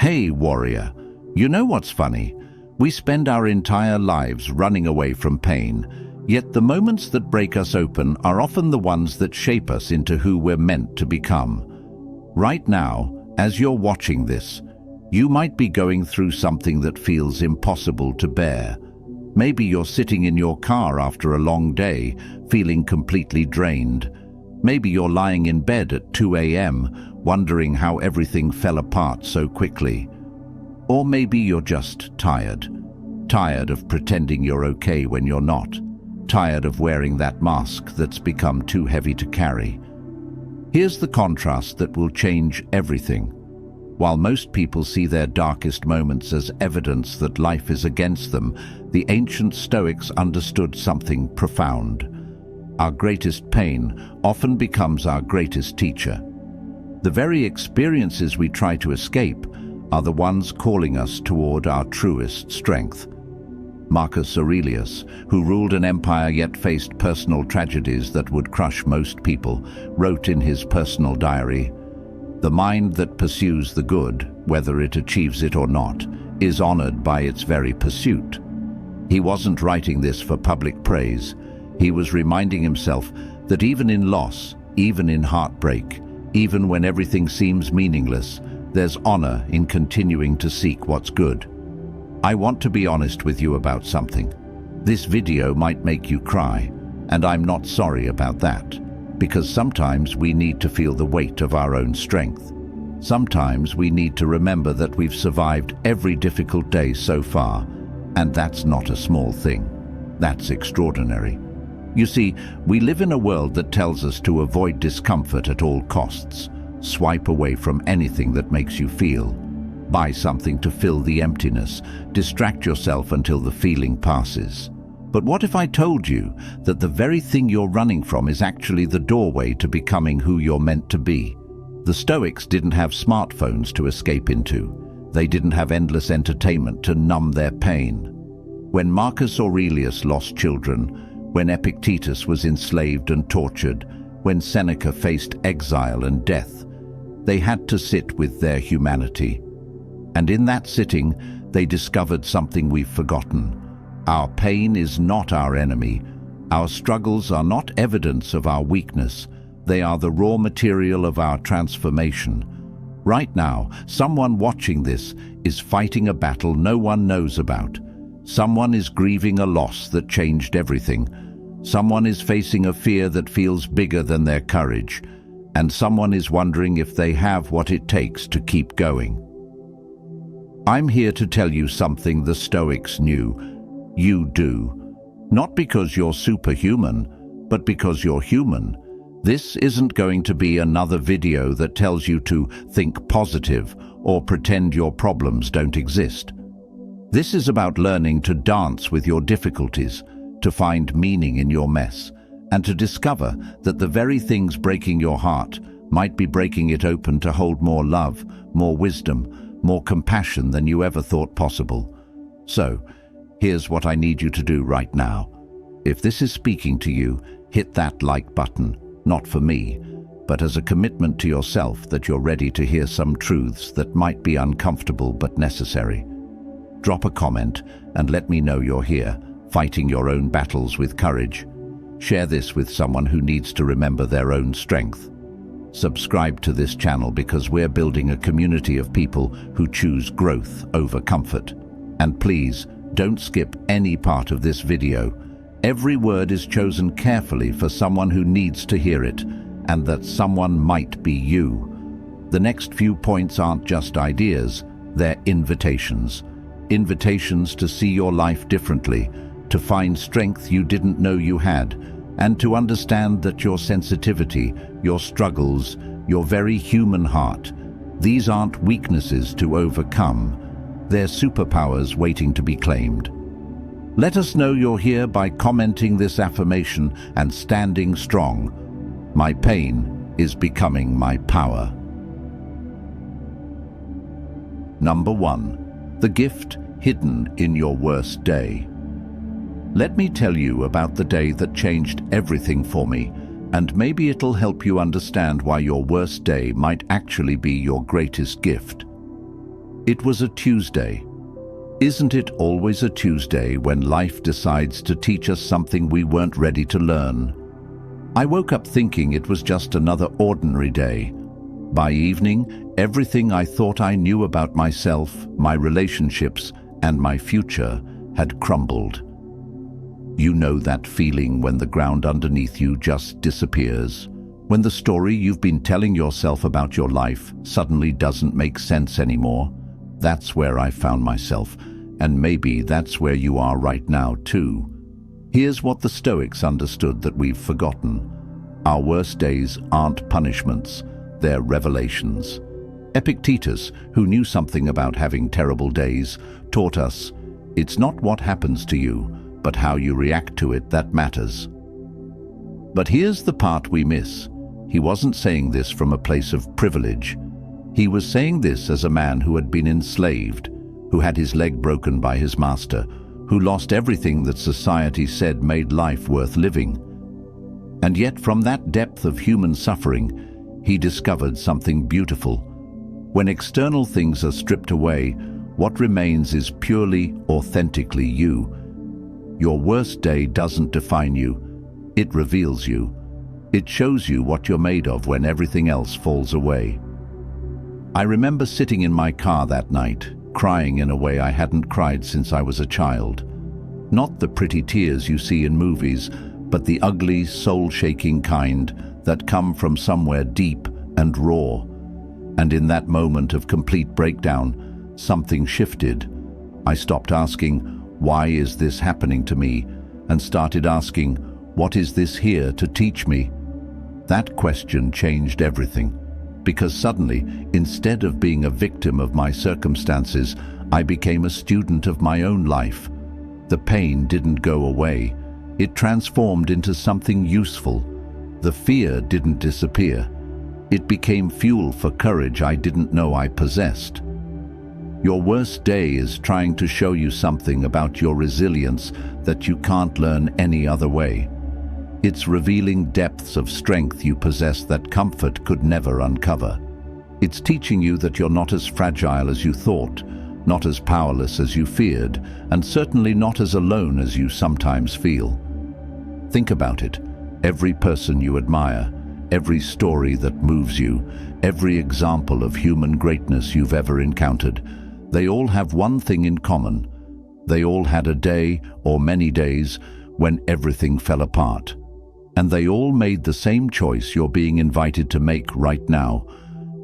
Hey, warrior, you know what's funny? We spend our entire lives running away from pain, yet the moments that break us open are often the ones that shape us into who we're meant to become. Right now, as you're watching this, you might be going through something that feels impossible to bear. Maybe you're sitting in your car after a long day, feeling completely drained. Maybe you're lying in bed at 2 a.m., wondering how everything fell apart so quickly. Or maybe you're just tired. Tired of pretending you're okay when you're not. Tired of wearing that mask that's become too heavy to carry. Here's the contrast that will change everything. While most people see their darkest moments as evidence that life is against them, the ancient Stoics understood something profound. Our greatest pain often becomes our greatest teacher. The very experiences we try to escape are the ones calling us toward our truest strength. Marcus Aurelius, who ruled an empire yet faced personal tragedies that would crush most people, wrote in his personal diary, "The mind that pursues the good, whether it achieves it or not, is honored by its very pursuit." He wasn't writing this for public praise. He was reminding himself that even in loss, even in heartbreak, even when everything seems meaningless, there's honor in continuing to seek what's good. I want to be honest with you about something. This video might make you cry, and I'm not sorry about that, because sometimes we need to feel the weight of our own strength. Sometimes we need to remember that we've survived every difficult day so far, and that's not a small thing. That's extraordinary. You see, we live in a world that tells us to avoid discomfort at all costs. Swipe away from anything that makes you feel. Buy something to fill the emptiness. Distract yourself until the feeling passes. But what if I told you that the very thing you're running from is actually the doorway to becoming who you're meant to be? The Stoics didn't have smartphones to escape into. They didn't have endless entertainment to numb their pain. When Marcus Aurelius lost children, when Epictetus was enslaved and tortured, when Seneca faced exile and death, they had to sit with their humanity. And in that sitting, they discovered something we've forgotten. Our pain is not our enemy. Our struggles are not evidence of our weakness. They are the raw material of our transformation. Right now, someone watching this is fighting a battle no one knows about. Someone is grieving a loss that changed everything. Someone is facing a fear that feels bigger than their courage. And someone is wondering if they have what it takes to keep going. I'm here to tell you something the Stoics knew. You do. Not because you're superhuman, but because you're human. This isn't going to be another video that tells you to think positive or pretend your problems don't exist. This is about learning to dance with your difficulties, to find meaning in your mess, and to discover that the very things breaking your heart might be breaking it open to hold more love, more wisdom, more compassion than you ever thought possible. So, here's what I need you to do right now. If this is speaking to you, hit that like button, not for me, but as a commitment to yourself that you're ready to hear some truths that might be uncomfortable but necessary. Drop a comment and let me know you're here, fighting your own battles with courage. Share this with someone who needs to remember their own strength. Subscribe to this channel because we're building a community of people who choose growth over comfort. And please, don't skip any part of this video. Every word is chosen carefully for someone who needs to hear it, and that someone might be you. The next few points aren't just ideas, they're invitations. Invitations to see your life differently, to find strength you didn't know you had, and to understand that your sensitivity, your struggles, your very human heart, these aren't weaknesses to overcome. They're superpowers waiting to be claimed. Let us know you're here by commenting this affirmation and standing strong. My pain is becoming my power. Number 1. The gift hidden in your worst day. Let me tell you about the day that changed everything for me, and maybe it'll help you understand why your worst day might actually be your greatest gift. It was a Tuesday. Isn't it always a Tuesday when life decides to teach us something we weren't ready to learn? I woke up thinking it was just another ordinary day. By evening, everything I thought I knew about myself, my relationships, and my future had crumbled. You know that feeling when the ground underneath you just disappears, when the story you've been telling yourself about your life suddenly doesn't make sense anymore? That's where I found myself, and maybe that's where you are right now too. Here's what the Stoics understood that we've forgotten. Our worst days aren't punishments, they're revelations. Epictetus, who knew something about having terrible days, taught us, it's not what happens to you, but how you react to it that matters. But here's the part we miss. He wasn't saying this from a place of privilege. He was saying this as a man who had been enslaved, who had his leg broken by his master, who lost everything that society said made life worth living. And yet from that depth of human suffering, he discovered something beautiful. When external things are stripped away, what remains is purely, authentically you. Your worst day doesn't define you, it reveals you. It shows you what you're made of when everything else falls away. I remember sitting in my car that night, crying in a way I hadn't cried since I was a child. Not the pretty tears you see in movies, but the ugly, soul-shaking kind that come from somewhere deep and raw. And in that moment of complete breakdown, something shifted. I stopped asking, why is this happening to me? And started asking, what is this here to teach me? That question changed everything, because suddenly, instead of being a victim of my circumstances, I became a student of my own life. The pain didn't go away. It transformed into something useful. The fear didn't disappear. It became fuel for courage I didn't know I possessed. Your worst day is trying to show you something about your resilience that you can't learn any other way. It's revealing depths of strength you possess that comfort could never uncover. It's teaching you that you're not as fragile as you thought, not as powerless as you feared, and certainly not as alone as you sometimes feel. Think about it. Every person you admire, every story that moves you, every example of human greatness you've ever encountered, they all have one thing in common. They all had a day, or many days, when everything fell apart. And they all made the same choice you're being invited to make right now,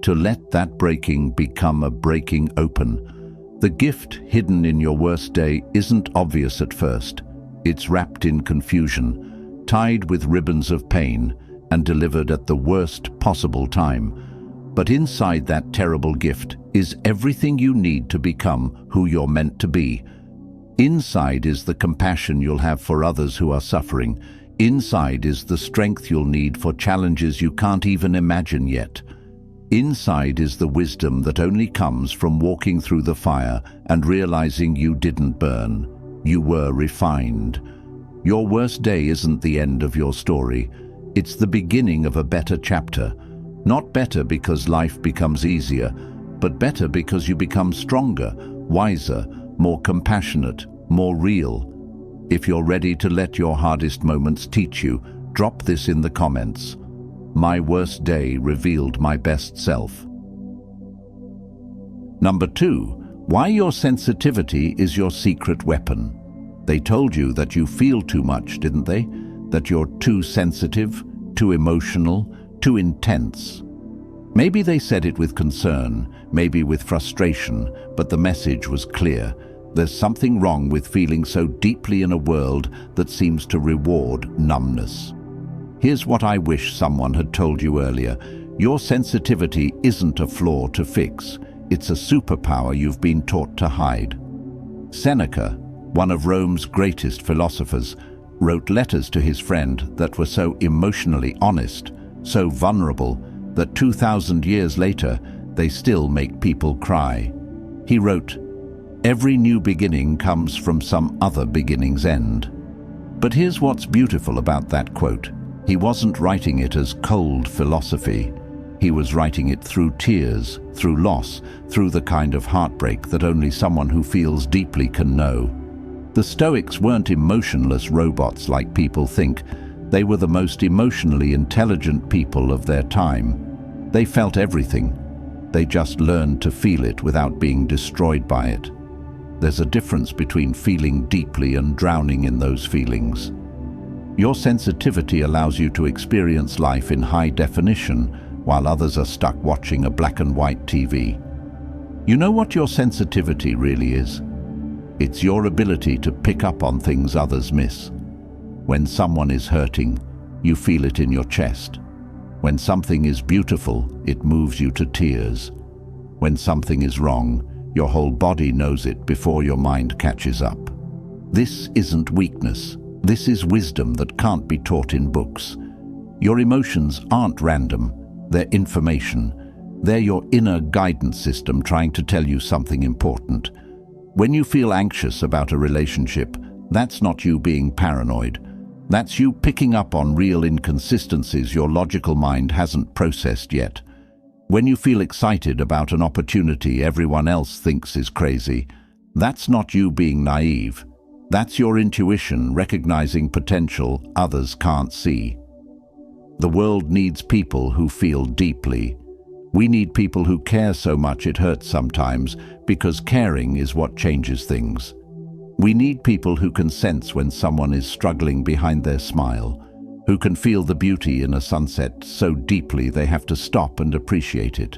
to let that breaking become a breaking open. The gift hidden in your worst day isn't obvious at first. It's wrapped in confusion, tied with ribbons of pain, and delivered at the worst possible time. But inside that terrible gift is everything you need to become who you're meant to be. Inside is the compassion you'll have for others who are suffering. Inside is the strength you'll need for challenges you can't even imagine yet. Inside is the wisdom that only comes from walking through the fire and realizing you didn't burn. You were refined. Your worst day isn't the end of your story. It's the beginning of a better chapter. Not better because life becomes easier, but better because you become stronger, wiser, more compassionate, more real. If you're ready to let your hardest moments teach you, drop this in the comments. My worst day revealed my best self. Number 2, why your sensitivity is your secret weapon. They told you that you feel too much, didn't they? That you're too sensitive, too emotional, too intense. Maybe they said it with concern, maybe with frustration, but the message was clear. There's something wrong with feeling so deeply in a world that seems to reward numbness. Here's what I wish someone had told you earlier. Your sensitivity isn't a flaw to fix. It's a superpower you've been taught to hide. Seneca, one of Rome's greatest philosophers, wrote letters to his friend that were so emotionally honest, so vulnerable, that 2,000 years later, they still make people cry. He wrote, "Every new beginning comes from some other beginning's end." But here's what's beautiful about that quote. He wasn't writing it as cold philosophy. He was writing it through tears, through loss, through the kind of heartbreak that only someone who feels deeply can know. The Stoics weren't emotionless robots like people think. They were the most emotionally intelligent people of their time. They felt everything. They just learned to feel it without being destroyed by it. There's a difference between feeling deeply and drowning in those feelings. Your sensitivity allows you to experience life in high definition, while others are stuck watching a black and white TV. You know what your sensitivity really is? It's your ability to pick up on things others miss. When someone is hurting, you feel it in your chest. When something is beautiful, it moves you to tears. When something is wrong, your whole body knows it before your mind catches up. This isn't weakness. This is wisdom that can't be taught in books. Your emotions aren't random. They're information. They're your inner guidance system trying to tell you something important. When you feel anxious about a relationship, that's not you being paranoid. That's you picking up on real inconsistencies your logical mind hasn't processed yet. When you feel excited about an opportunity everyone else thinks is crazy, that's not you being naive. That's your intuition recognizing potential others can't see. The world needs people who feel deeply. We need people who care so much it hurts sometimes, because caring is what changes things. We need people who can sense when someone is struggling behind their smile, who can feel the beauty in a sunset so deeply they have to stop and appreciate it,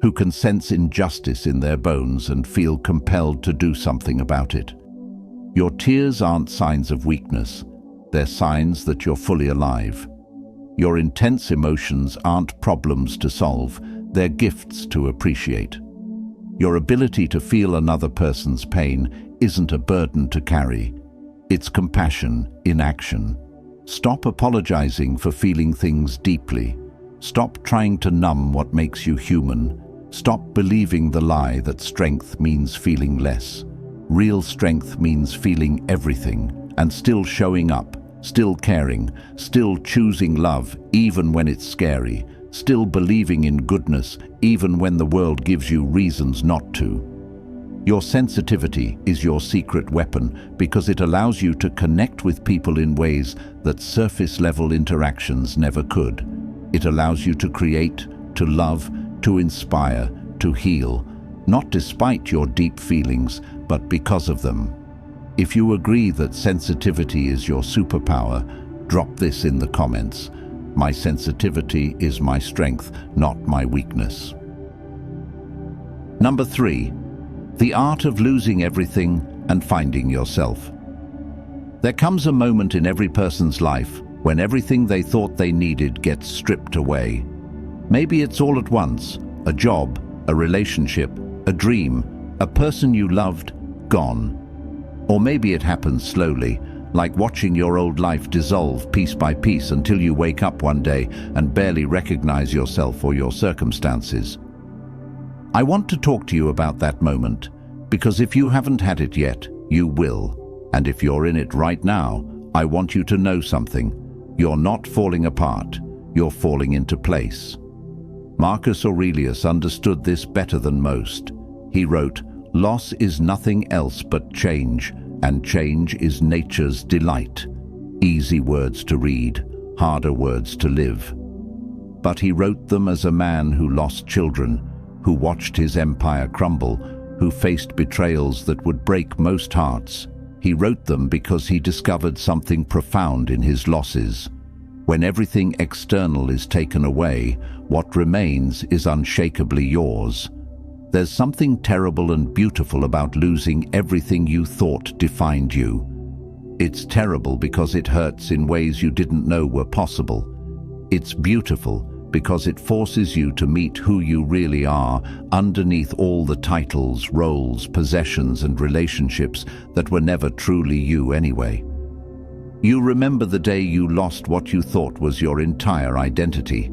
who can sense injustice in their bones and feel compelled to do something about it. Your tears aren't signs of weakness. They're signs that you're fully alive. Your intense emotions aren't problems to solve, they're gifts to appreciate. Your ability to feel another person's pain isn't a burden to carry. It's compassion in action. Stop apologizing for feeling things deeply. Stop trying to numb what makes you human. Stop believing the lie that strength means feeling less. Real strength means feeling everything and still showing up. Still caring, still choosing love even when it's scary, still believing in goodness even when the world gives you reasons not to. Your sensitivity is your secret weapon because it allows you to connect with people in ways that surface-level interactions never could. It allows you to create, to love, to inspire, to heal, not despite your deep feelings, but because of them. If you agree that sensitivity is your superpower, drop this in the comments. My sensitivity is my strength, not my weakness. Number 3, the art of losing everything and finding yourself. There comes a moment in every person's life when everything they thought they needed gets stripped away. Maybe it's all at once: a job, a relationship, a dream, a person you loved, gone. Or maybe it happens slowly, like watching your old life dissolve piece by piece until you wake up one day and barely recognize yourself or your circumstances. I want to talk to you about that moment, because if you haven't had it yet, you will. And if you're in it right now, I want you to know something. You're not falling apart, you're falling into place. Marcus Aurelius understood this better than most. He wrote, "Loss is nothing else but change, and change is nature's delight." Easy words to read, harder words to live. But he wrote them as a man who lost children, who watched his empire crumble, who faced betrayals that would break most hearts. He wrote them because he discovered something profound in his losses. When everything external is taken away, what remains is unshakably yours. There's something terrible and beautiful about losing everything you thought defined you. It's terrible because it hurts in ways you didn't know were possible. It's beautiful because it forces you to meet who you really are underneath all the titles, roles, possessions, and relationships that were never truly you anyway. You remember the day you lost what you thought was your entire identity.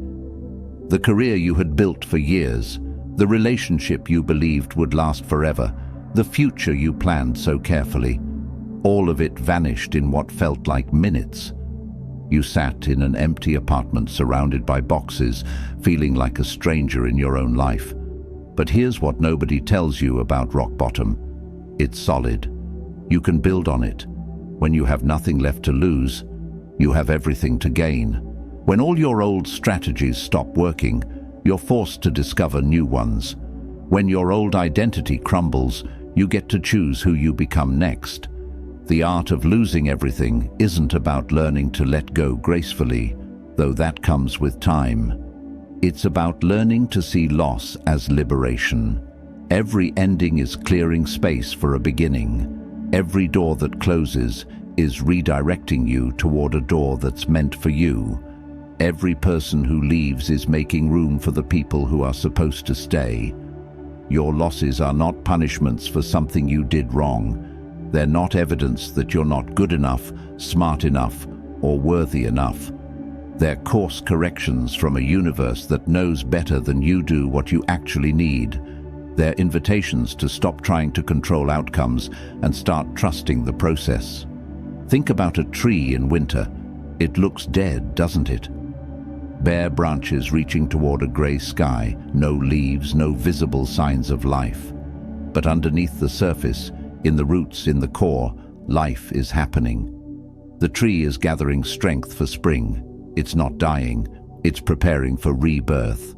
The career you had built for years, the relationship you believed would last forever, the future you planned so carefully. All of it vanished in what felt like minutes. You sat in an empty apartment surrounded by boxes, feeling like a stranger in your own life. But here's what nobody tells you about rock bottom. It's solid. You can build on it. When you have nothing left to lose, you have everything to gain. When all your old strategies stop working, you're forced to discover new ones. When your old identity crumbles, you get to choose who you become next. The art of losing everything isn't about learning to let go gracefully, though that comes with time. It's about learning to see loss as liberation. Every ending is clearing space for a beginning. Every door that closes is redirecting you toward a door that's meant for you. Every person who leaves is making room for the people who are supposed to stay. Your losses are not punishments for something you did wrong. They're not evidence that you're not good enough, smart enough, or worthy enough. They're course corrections from a universe that knows better than you do what you actually need. They're invitations to stop trying to control outcomes and start trusting the process. Think about a tree in winter. It looks dead, doesn't it? Bare branches reaching toward a gray sky, no leaves, no visible signs of life. But underneath the surface, in the roots, in the core, life is happening. The tree is gathering strength for spring. It's not dying, it's preparing for rebirth.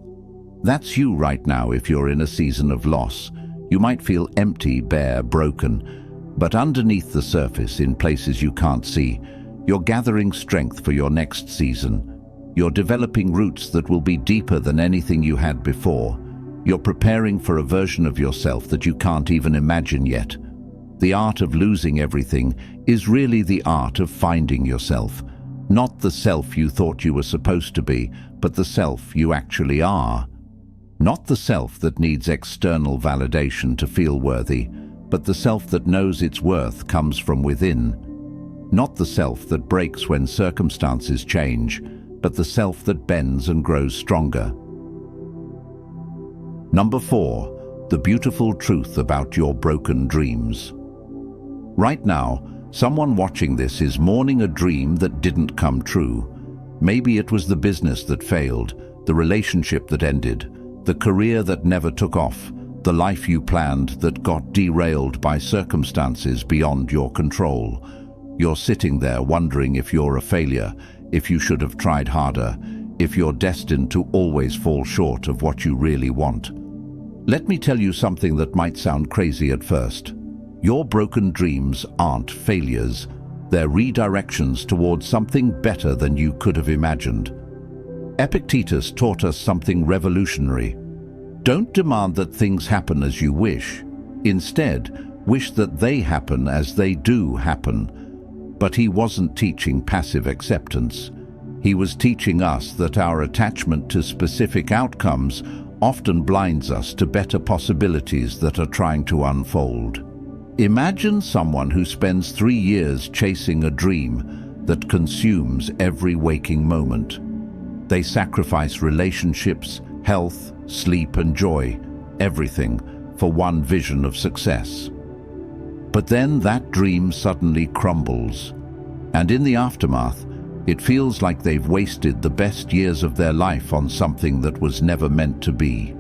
That's you right now if you're in a season of loss. You might feel empty, bare, broken, but underneath the surface, in places you can't see, you're gathering strength for your next season. You're developing roots that will be deeper than anything you had before. You're preparing for a version of yourself that you can't even imagine yet. The art of losing everything is really the art of finding yourself. Not the self you thought you were supposed to be, but the self you actually are. Not the self that needs external validation to feel worthy, but the self that knows its worth comes from within. Not the self that breaks when circumstances change, but the self that bends and grows stronger. Number 4, the beautiful truth about your broken dreams. Right now, someone watching this is mourning a dream that didn't come true. Maybe it was the business that failed, the relationship that ended, the career that never took off, the life you planned that got derailed by circumstances beyond your control. You're sitting there wondering if you're a failure, if you should have tried harder, if you're destined to always fall short of what you really want. Let me tell you something that might sound crazy at first. Your broken dreams aren't failures. They're redirections towards something better than you could have imagined. Epictetus taught us something revolutionary. Don't demand that things happen as you wish. Instead, wish that they happen as they do happen. But he wasn't teaching passive acceptance. He was teaching us that our attachment to specific outcomes often blinds us to better possibilities that are trying to unfold. Imagine someone who spends 3 years chasing a dream that consumes every waking moment. They sacrifice relationships, health, sleep and joy, everything, for one vision of success. But then that dream suddenly crumbles, and in the aftermath, it feels like they've wasted the best years of their life on something that was never meant to be.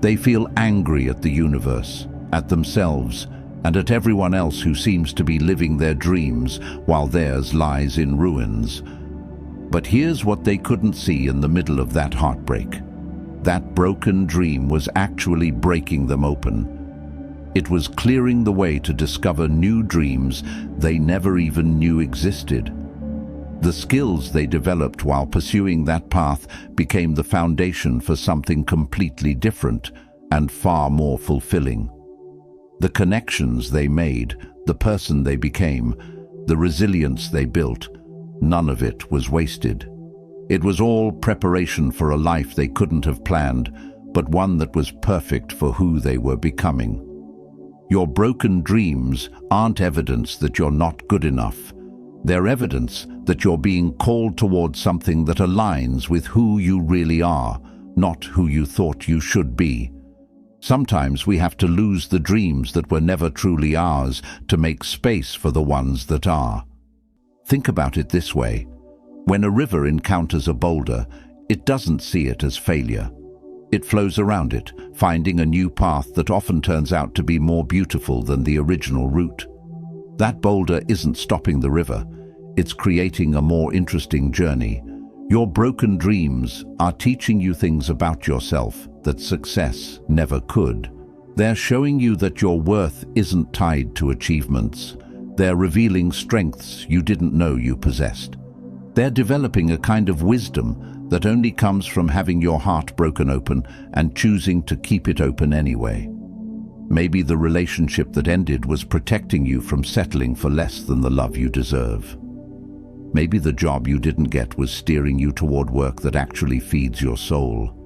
They feel angry at the universe, at themselves, and at everyone else who seems to be living their dreams while theirs lies in ruins. But here's what they couldn't see in the middle of that heartbreak. That broken dream was actually breaking them open. It was clearing the way to discover new dreams they never even knew existed. The skills they developed while pursuing that path became the foundation for something completely different and far more fulfilling. The connections they made, the person they became, the resilience they built, none of it was wasted. It was all preparation for a life they couldn't have planned, but one that was perfect for who they were becoming. Your broken dreams aren't evidence that you're not good enough. They're evidence that you're being called towards something that aligns with who you really are, not who you thought you should be. Sometimes we have to lose the dreams that were never truly ours to make space for the ones that are. Think about it this way. When a river encounters a boulder, it doesn't see it as failure. It flows around it, finding a new path that often turns out to be more beautiful than the original route. That boulder isn't stopping the river, it's creating a more interesting journey. Your broken dreams are teaching you things about yourself that success never could. They're showing you that your worth isn't tied to achievements. They're revealing strengths you didn't know you possessed. They're developing a kind of wisdom that only comes from having your heart broken open and choosing to keep it open anyway. Maybe the relationship that ended was protecting you from settling for less than the love you deserve. Maybe the job you didn't get was steering you toward work that actually feeds your soul.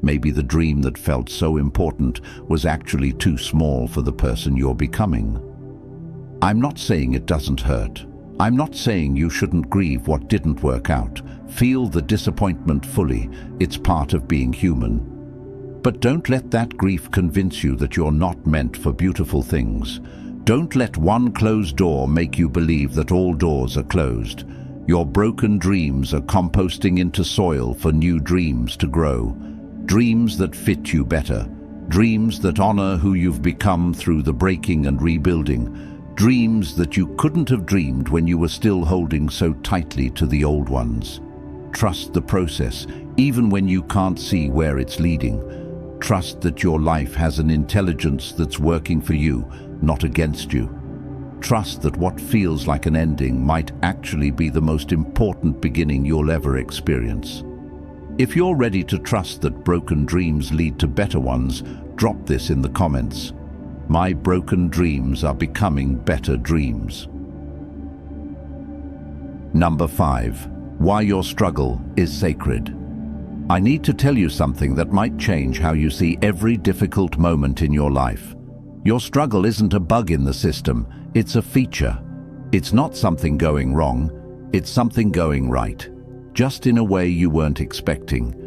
Maybe the dream that felt so important was actually too small for the person you're becoming. I'm not saying it doesn't hurt. I'm not saying you shouldn't grieve what didn't work out. Feel the disappointment fully. It's part of being human. But don't let that grief convince you that you're not meant for beautiful things. Don't let one closed door make you believe that all doors are closed. Your broken dreams are composting into soil for new dreams to grow. Dreams that fit you better. Dreams that honor who you've become through the breaking and rebuilding. Dreams that you couldn't have dreamed when you were still holding so tightly to the old ones. Trust the process, even when you can't see where it's leading. Trust that your life has an intelligence that's working for you, not against you. Trust that what feels like an ending might actually be the most important beginning you'll ever experience. If you're ready to trust that broken dreams lead to better ones, drop this in the comments. My broken dreams are becoming better dreams. Number 5. Why your struggle is sacred. I need to tell you something that might change how you see every difficult moment in your life. Your struggle isn't a bug in the system, it's a feature. It's not something going wrong, it's something going right, just in a way you weren't expecting.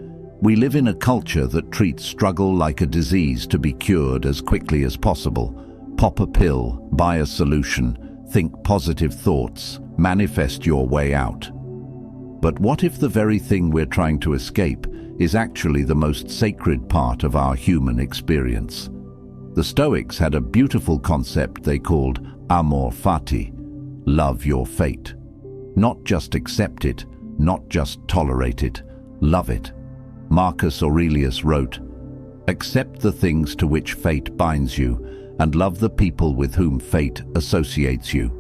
We live in a culture that treats struggle like a disease to be cured as quickly as possible. Pop a pill, buy a solution, think positive thoughts, manifest your way out. But what if the very thing we're trying to escape is actually the most sacred part of our human experience? The Stoics had a beautiful concept they called amor fati, love your fate. Not just accept it, not just tolerate it, love it. Marcus Aurelius wrote, "Accept the things to which fate binds you, and love the people with whom fate associates you."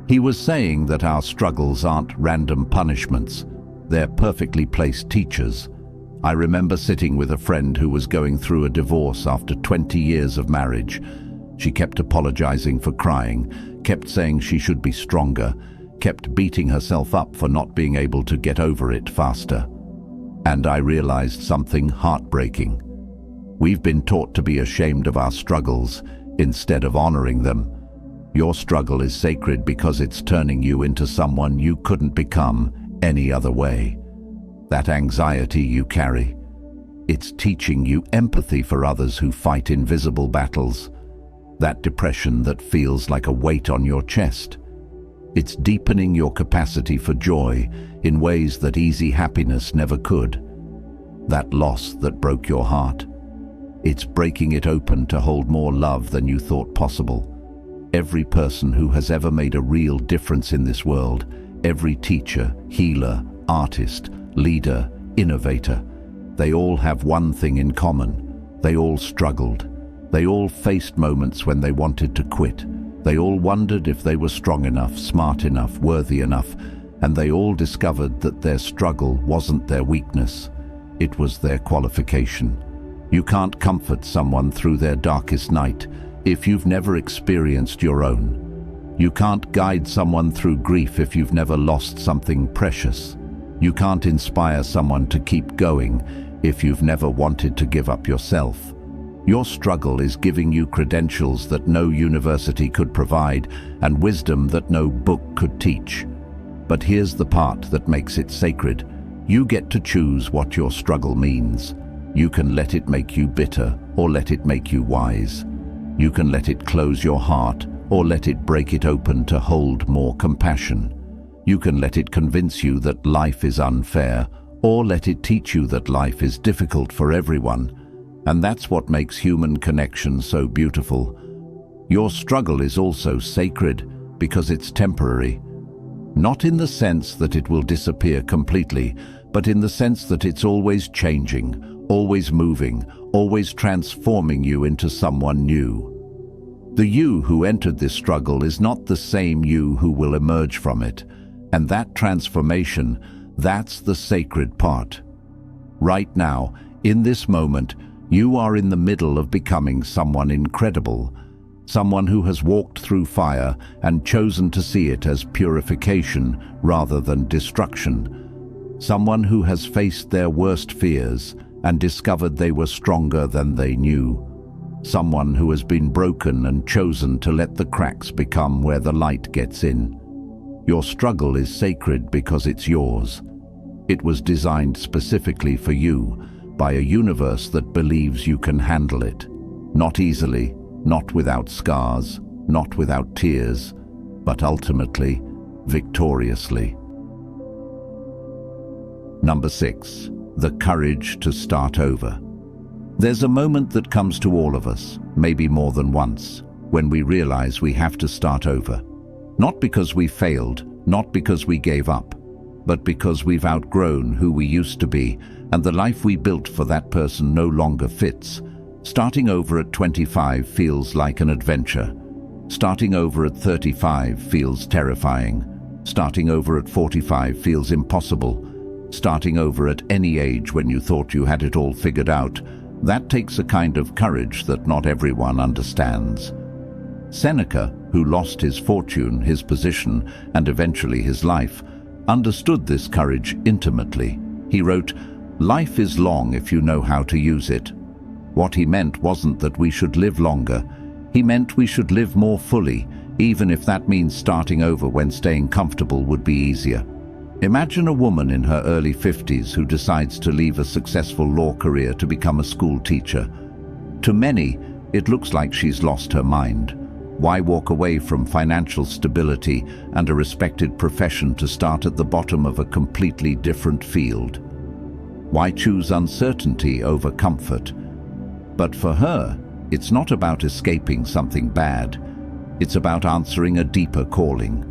He was saying that our struggles aren't random punishments, they're perfectly placed teachers. I remember sitting with a friend who was going through a divorce after 20 years of marriage. She kept apologizing for crying, kept saying she should be stronger, kept beating herself up for not being able to get over it faster. And I realized something heartbreaking. We've been taught to be ashamed of our struggles instead of honoring them. Your struggle is sacred because it's turning you into someone you couldn't become any other way. That anxiety you carry, it's teaching you empathy for others who fight invisible battles. That depression that feels like a weight on your chest, it's deepening your capacity for joy in ways that easy happiness never could. That loss that broke your heart, it's breaking it open to hold more love than you thought possible. Every person who has ever made a real difference in this world, every teacher, healer, artist, leader, innovator, they all have one thing in common. They all struggled. They all faced moments when they wanted to quit. They all wondered if they were strong enough, smart enough, worthy enough, and they all discovered that their struggle wasn't their weakness. It was their qualification. You can't comfort someone through their darkest night if you've never experienced your own. You can't guide someone through grief if you've never lost something precious. You can't inspire someone to keep going if you've never wanted to give up yourself. Your struggle is giving you credentials that no university could provide and wisdom that no book could teach. But here's the part that makes it sacred. You get to choose what your struggle means. You can let it make you bitter or let it make you wise. You can let it close your heart or let it break it open to hold more compassion. You can let it convince you that life is unfair, or let it teach you that life is difficult for everyone. And that's what makes human connection so beautiful. Your struggle is also sacred because it's temporary. Not in the sense that it will disappear completely, but in the sense that it's always changing, always moving, always transforming you into someone new. The you who entered this struggle is not the same you who will emerge from it. And that transformation, that's the sacred part. Right now, in this moment, you are in the middle of becoming someone incredible, someone who has walked through fire and chosen to see it as purification rather than destruction, someone who has faced their worst fears and discovered they were stronger than they knew, someone who has been broken and chosen to let the cracks become where the light gets in. Your struggle is sacred because it's yours. It was designed specifically for you by a universe that believes you can handle it. Not easily, not without scars, not without tears, but ultimately, victoriously. Number 6. The courage to start over. There's a moment that comes to all of us, maybe more than once, when we realize we have to start over. Not because we failed, not because we gave up, but because we've outgrown who we used to be and the life we built for that person no longer fits. Starting over at 25 feels like an adventure. Starting over at 35 feels terrifying. Starting over at 45 feels impossible. Starting over at any age when you thought you had it all figured out, that takes a kind of courage that not everyone understands. Seneca, who lost his fortune, his position, and eventually his life, understood this courage intimately. He wrote, "Life is long if you know how to use it." What he meant wasn't that we should live longer. He meant we should live more fully, even if that means starting over when staying comfortable would be easier. Imagine a woman in her early 50s who decides to leave a successful law career to become a school teacher. To many, it looks like she's lost her mind. Why walk away from financial stability and a respected profession to start at the bottom of a completely different field? Why choose uncertainty over comfort? But for her, it's not about escaping something bad. It's about answering a deeper calling.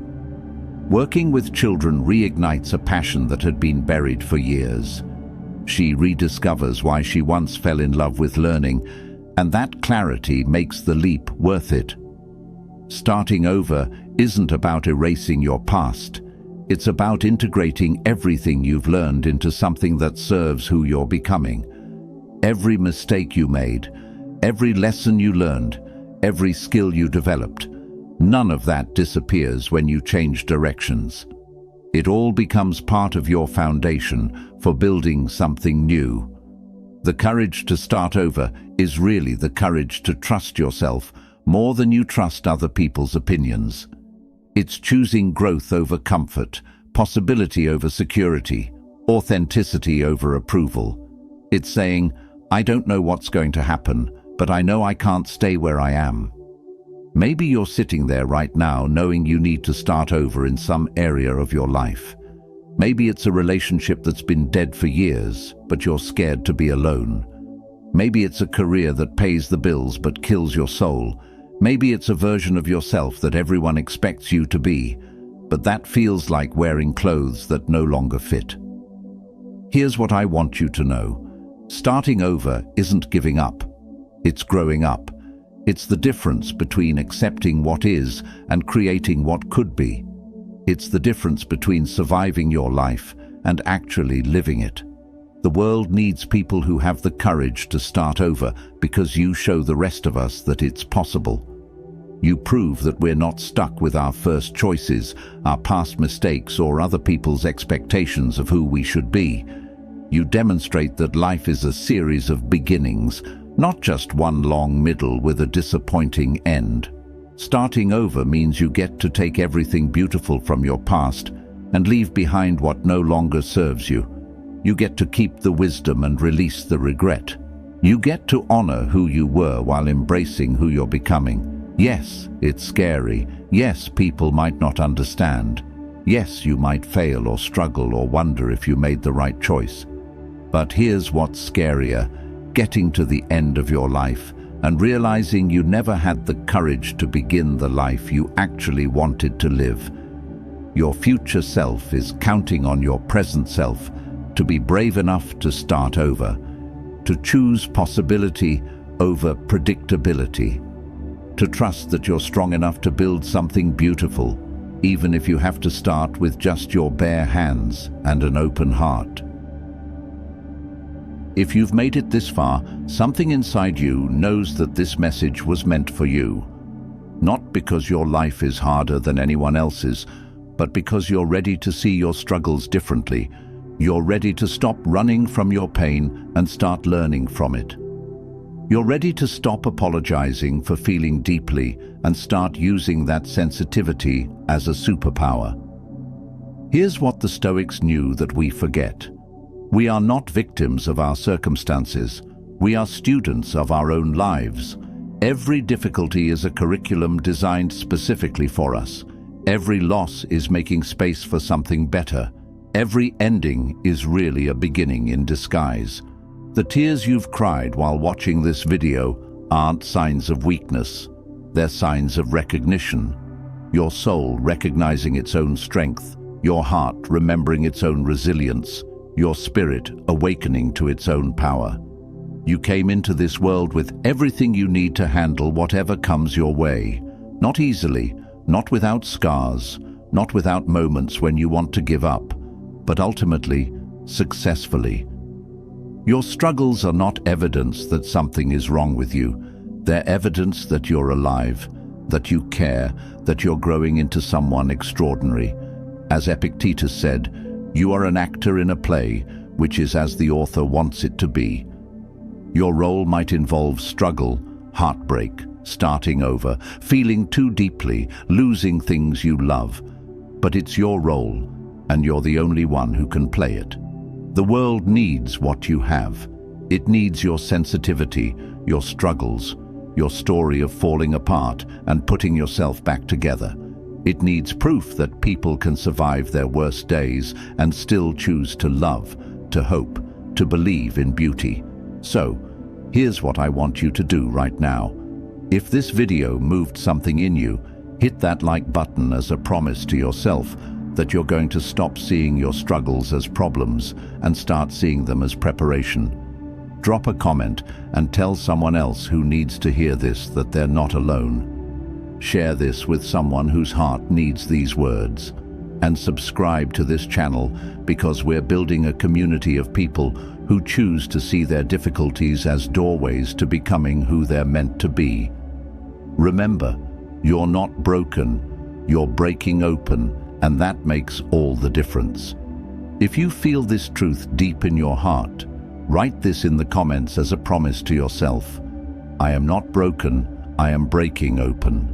Working with children reignites a passion that had been buried for years. She rediscovers why she once fell in love with learning, and that clarity makes the leap worth it. Starting over isn't about erasing your past. It's about integrating everything you've learned into something that serves who you're becoming. Every mistake you made, every lesson you learned, every skill you developed, none of that disappears when you change directions. It all becomes part of your foundation for building something new. The courage to start over is really the courage to trust yourself more than you trust other people's opinions. It's choosing growth over comfort, possibility over security, authenticity over approval. It's saying, I don't know what's going to happen, but I know I can't stay where I am. Maybe you're sitting there right now knowing you need to start over in some area of your life. Maybe it's a relationship that's been dead for years, but you're scared to be alone. Maybe it's a career that pays the bills but kills your soul. Maybe it's a version of yourself that everyone expects you to be, but that feels like wearing clothes that no longer fit. Here's what I want you to know. Starting over isn't giving up. It's growing up. It's the difference between accepting what is and creating what could be. It's the difference between surviving your life and actually living it. The world needs people who have the courage to start over because you show the rest of us that it's possible. You prove that we're not stuck with our first choices, our past mistakes, or other people's expectations of who we should be. You demonstrate that life is a series of beginnings, not just one long middle with a disappointing end. Starting over means you get to take everything beautiful from your past and leave behind what no longer serves you. You get to keep the wisdom and release the regret. You get to honor who you were while embracing who you're becoming. Yes, it's scary. Yes, people might not understand. Yes, you might fail or struggle or wonder if you made the right choice. But here's what's scarier: getting to the end of your life and realizing you never had the courage to begin the life you actually wanted to live. Your future self is counting on your present self to be brave enough to start over, to choose possibility over predictability, to trust that you're strong enough to build something beautiful, even if you have to start with just your bare hands and an open heart. If you've made it this far, something inside you knows that this message was meant for you. Not because your life is harder than anyone else's, but because you're ready to see your struggles differently. You're ready to stop running from your pain and start learning from it. You're ready to stop apologizing for feeling deeply and start using that sensitivity as a superpower. Here's what the Stoics knew that we forget. We are not victims of our circumstances. We are students of our own lives. Every difficulty is a curriculum designed specifically for us. Every loss is making space for something better. Every ending is really a beginning in disguise. The tears you've cried while watching this video aren't signs of weakness. They're signs of recognition. Your soul recognizing its own strength, your heart remembering its own resilience, your spirit awakening to its own power. You came into this world with everything you need to handle whatever comes your way. Not easily, not without scars, not without moments when you want to give up, but ultimately, successfully. Your struggles are not evidence that something is wrong with you. They're evidence that you're alive, that you care, that you're growing into someone extraordinary. As Epictetus said, you are an actor in a play, which is as the author wants it to be. Your role might involve struggle, heartbreak, starting over, feeling too deeply, losing things you love. But it's your role, and you're the only one who can play it. The world needs what you have. It needs your sensitivity, your struggles, your story of falling apart and putting yourself back together. It needs proof that people can survive their worst days and still choose to love, to hope, to believe in beauty. So, here's what I want you to do right now. If this video moved something in you, hit that like button as a promise to yourself that you're going to stop seeing your struggles as problems and start seeing them as preparation. Drop a comment and tell someone else who needs to hear this that they're not alone. Share this with someone whose heart needs these words. And subscribe to this channel because we're building a community of people who choose to see their difficulties as doorways to becoming who they're meant to be. Remember, you're not broken, you're breaking open, and that makes all the difference. If you feel this truth deep in your heart, write this in the comments as a promise to yourself. I am not broken, I am breaking open.